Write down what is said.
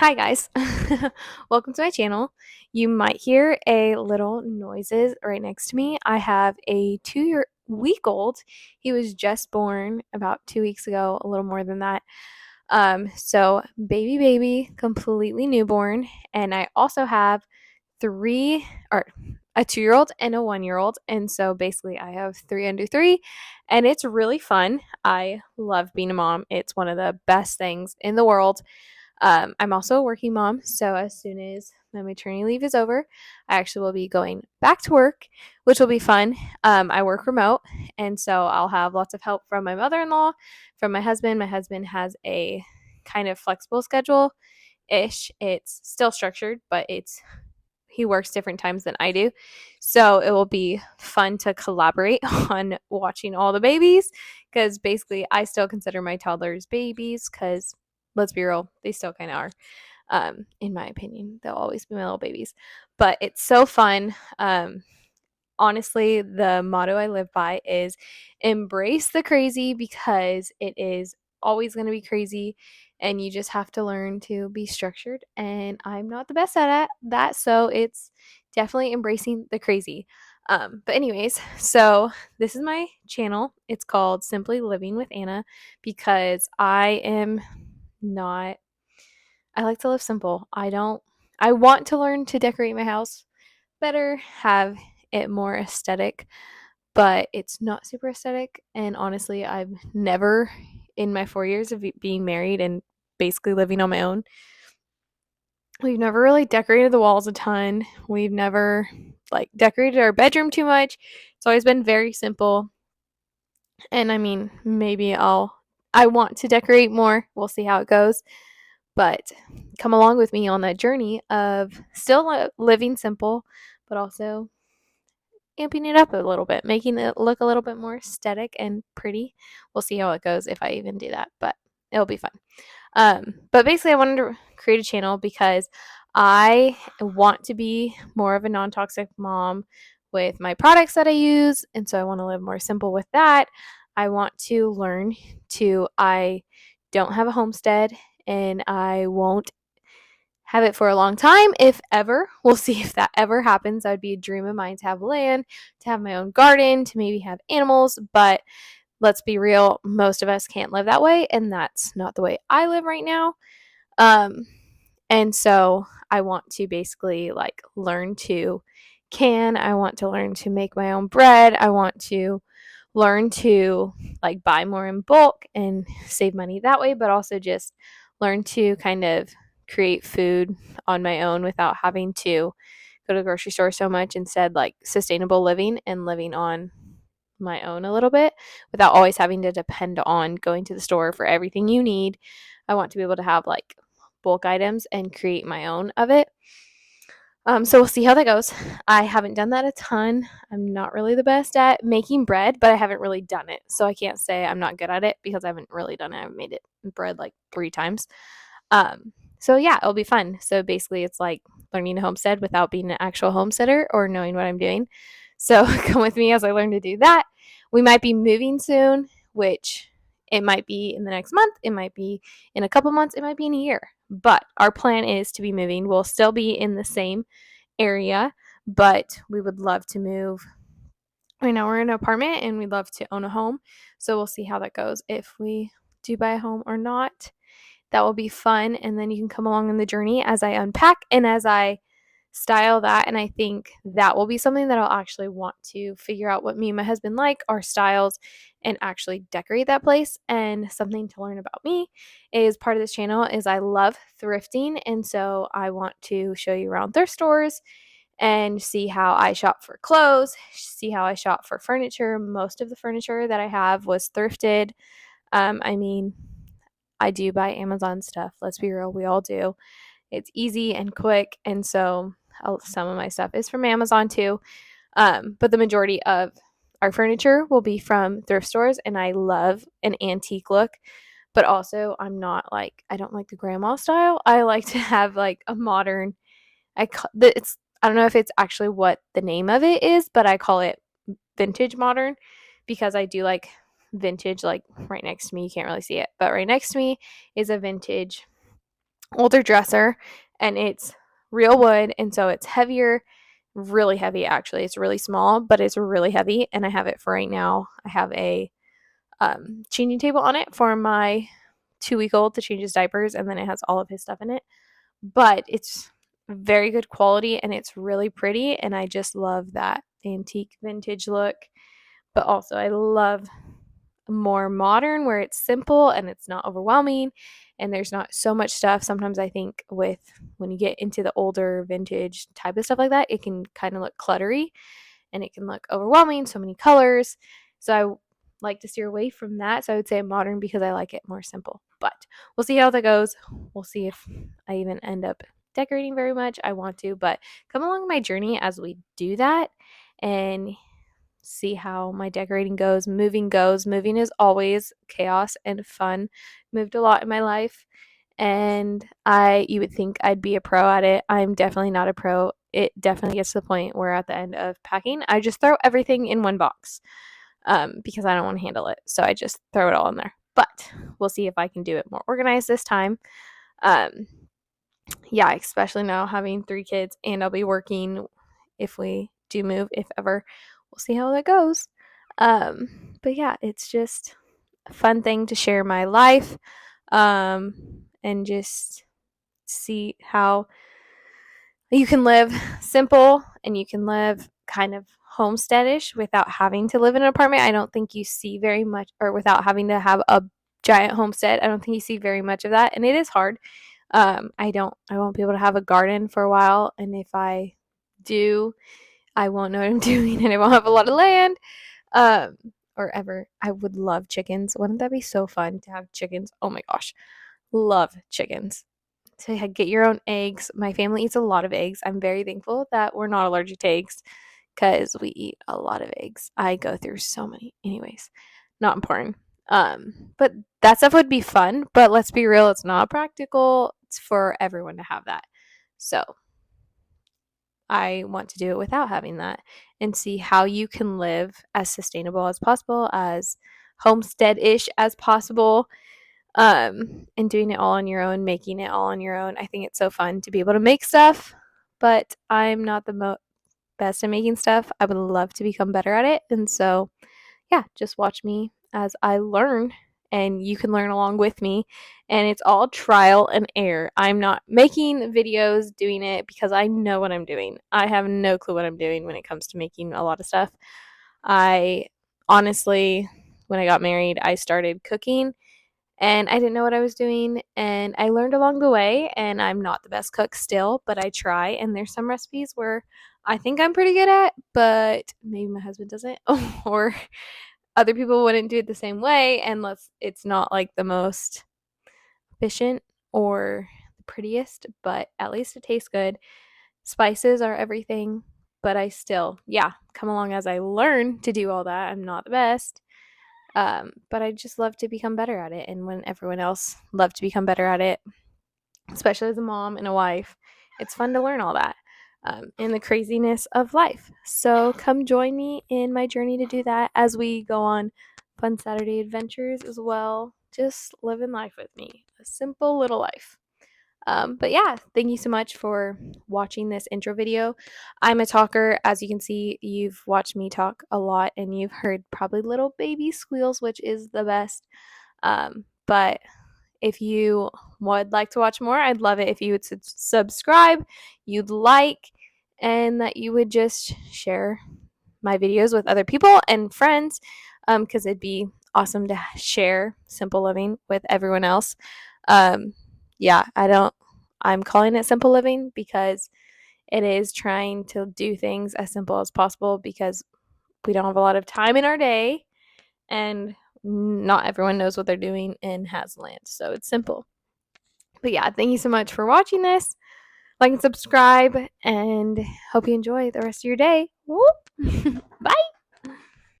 Hi guys. Welcome to my channel. You might hear a little noises right next to me. I have a 2-week old. He was just born about 2 weeks ago, a little more than that. So baby, completely newborn, and I also have three or a 2-year-old and a 1-year-old. And so basically I have 3 under 3, and it's really fun. I love being a mom. It's one of the best things in the world. I'm also a working mom, so as soon as my maternity leave is over, I actually will be going back to work, which will be fun. I work remote, and so I'll have lots of help from my mother in law, from my husband. My husband has a kind of flexible schedule ish. It's still structured, but he works different times than I do. So it will be fun to collaborate on watching all the babies because basically I still consider my toddlers babies because let's be real, they still kind of are. In my opinion, they'll always be my little babies. But it's so fun. Honestly, the motto I live by is embrace the crazy because it is always going to be crazy and you just have to learn to be structured. And I'm not the best at that, so it's definitely embracing the crazy. Anyways, so this is my channel. It's called Simply Living with Anna because I am not, I like to live simple. I want to learn to decorate my house better, have it more aesthetic, but it's not super aesthetic. And honestly, I've never, in my 4 years of being married and basically living on my own, we've never really decorated the walls a ton. We've never like decorated our bedroom too much. It's always been very simple. And I mean, I want to decorate more. We'll see how it goes. But come along with me on that journey of still living simple, but also amping it up a little bit, making it look a little bit more aesthetic and pretty. We'll see how it goes if I even do that, but it'll be fun. But basically, I wanted to create a channel because I want to be more of a non toxic mom with my products that I use. And so I want to live more simple with that. I want to learn I don't have a homestead and I won't have it for a long time, if ever. We'll see if that ever happens. That would be a dream of mine to have land, to have my own garden, to maybe have animals. But let's be real, most of us can't live that way, and that's not the way I live right now. Um, and so I want to basically like learn to I want to learn to make my own bread. I want to learn to like buy more in bulk and save money that way, but also just learn to kind of create food on my own without having to go to the grocery store so much. Instead, like sustainable living and living on my own a little bit without always having to depend on going to the store for everything you need. I want to be able to have like bulk items and create my own of it. So we'll see how that goes. I haven't done that a ton. I'm not really the best at making bread, but I haven't really done it. So I can't say I'm not good at it because I haven't really done it. I've made it bread like 3 times. So yeah, it'll be fun. So basically it's like learning to homestead without being an actual homesteader or knowing what I'm doing. So come with me as I learn to do that. We might be moving soon, which it might be in the next month, it might be in a couple months, it might be in a year. But our plan is to be moving. We'll still be in the same area, but we would love to move. Right now we're in an apartment and we'd love to own a home. So we'll see how that goes if we do buy a home or not. That will be fun. And then you can come along in the journey as I unpack and as I style that. And I think that will be something that I'll actually want to figure out what me and my husband like, our styles, and actually decorate that place. And something to learn about me is part of this channel is I love thrifting. And so I want to show you around thrift stores and see how I shop for clothes, see how I shop for furniture. Most of the furniture that I have was thrifted. I mean, I do buy Amazon stuff. Let's be real, we all do. It's easy and quick, and so some of my stuff is from Amazon too. But the majority of our furniture will be from thrift stores, and I love an antique look. But also, I don't like the grandma style. I like to have like a modern. I don't know if it's actually what the name of it is, but I call it vintage modern because I do like vintage. Like right next to me, you can't really see it, but right next to me is a vintage older dresser, and it's real wood, and so it's heavier, really heavy actually. It's really small, but it's really heavy, and I have it for right now. I have a changing table on it for my 2-week-old to change his diapers, and then it has all of his stuff in it. But it's very good quality and it's really pretty, and I just love that antique vintage look. But also I love more modern where it's simple and it's not overwhelming and there's not so much stuff. Sometimes I think with when you get into the older vintage type of stuff like that, it can kind of look cluttery and it can look overwhelming, so many colors. So I like to steer away from that. So I would say modern because I like it more simple. But we'll see how that goes. We'll see if I even end up decorating very much. I want to, but come along my journey as we do that and see how my decorating goes. Moving goes. Moving is always chaos and fun. Moved a lot in my life, and you would think I'd be a pro at it. I'm definitely not a pro. It definitely gets to the point where at the end of packing, I just throw everything in one box because I don't want to handle it. So I just throw it all in there. But we'll see if I can do it more organized this time. Um, yeah, especially now having 3 kids, and I'll be working if we do move, if ever. We'll see how that goes. But yeah, it's just a fun thing to share my life and just see how you can live simple and you can live kind of homesteadish without having to live in an apartment. I don't think you see very much, or without having to have a giant homestead. I don't think you see very much of that, and it is hard. I won't be able to have a garden for a while, and if I do, I won't know what I'm doing, and I won't have a lot of land. Um, or ever. I would love chickens. Wouldn't that be so fun to have chickens? Oh my gosh, love chickens. To get your own eggs. My family eats a lot of eggs. I'm very thankful that we're not allergic to eggs because we eat a lot of eggs. I go through so many. Anyways, not important. But that stuff would be fun, but let's be real, it's not practical. It's for everyone to have that. So I want to do it without having that and see how you can live as sustainable as possible, as homestead-ish as possible, and doing it all on your own, making it all on your own. I think it's so fun to be able to make stuff, but I'm not the best at making stuff. I would love to become better at it. And so, yeah, just watch me as I learn and you can learn along with me. And it's all trial and error. I'm not making videos doing it because I know what I'm doing. I have no clue what I'm doing when it comes to making a lot of stuff. I honestly, when I got married, I started cooking and I didn't know what I was doing, and I learned along the way, and I'm not the best cook still, but I try, and there's some recipes where I think I'm pretty good at, but maybe my husband doesn't, or other people wouldn't do it the same way, and it's not like the most efficient or the prettiest, but at least it tastes good. Spices are everything, but I still, yeah, come along as I learn to do all that. I'm not the best. But I just love to become better at it. And when everyone else loved to become better at it, especially as a mom and a wife, it's fun to learn all that in the craziness of life. So come join me in my journey to do that as we go on fun Saturday adventures as well. Just living life with me, a simple little life. But yeah, thank you so much for watching this intro video. I'm a talker. As you can see, you've watched me talk a lot and you've heard probably little baby squeals, which is the best. But if you would like to watch more, I'd love it if you would subscribe, you'd like, and that you would just share my videos with other people and friends because it'd be awesome to share simple living with everyone else. Yeah, I'm calling it simple living because it is trying to do things as simple as possible because we don't have a lot of time in our day and not everyone knows what they're doing and has land. So it's simple. But yeah, thank you so much for watching this. Like and subscribe, and hope you enjoy the rest of your day. Bye.